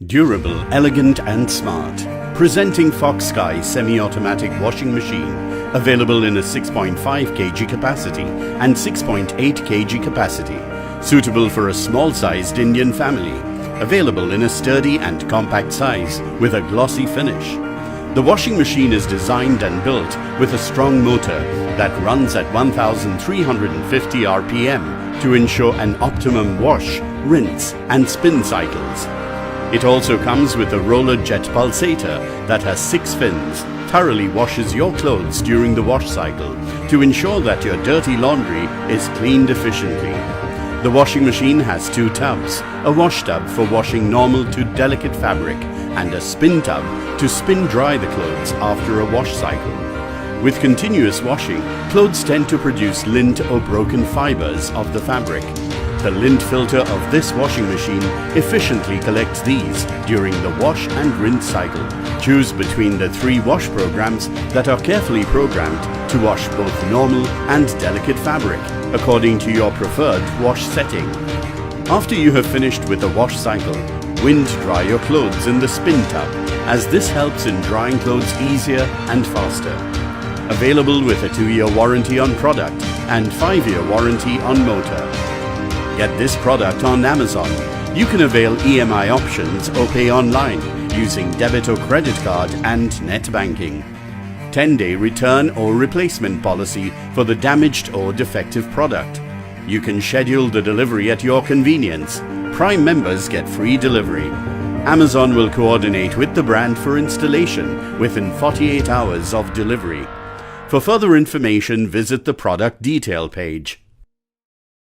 Durable, elegant and smart. Presenting Foxsky semi-automatic washing machine, available in a 6.5 kg capacity and 6.8 kg capacity, suitable for a small-sized Indian family, available in a sturdy and compact size with a glossy finish. The washing machine is designed and built with a strong motor that runs at 1350 RPM to ensure an optimum wash, rinse and spin cycles. It also comes with a roller jet pulsator that has 6 fins, thoroughly washes your clothes during the wash cycle to ensure that your dirty laundry is cleaned efficiently. The washing machine has 2 tubs, a wash tub for washing normal to delicate fabric and a spin tub to spin dry the clothes after a wash cycle. With continuous washing, clothes tend to produce lint or broken fibers of the fabric. The lint filter of this washing machine efficiently collects these during the wash and rinse cycle. Choose between the 3 wash programs that are carefully programmed to wash both normal and delicate fabric according to your preferred wash setting. After you have finished with the wash cycle, wind dry your clothes in the spin tub, as this helps in drying clothes easier and faster. Available with a 2-year warranty on product and 5-year warranty on motor. Get this product on Amazon. You can avail EMI options or pay online using debit or credit card and net banking. 10-day return or replacement policy for the damaged or defective product. You can schedule the delivery at your convenience. Prime members get free delivery. Amazon will coordinate with the brand for installation within 48 hours of delivery. For further information, visit the product detail page.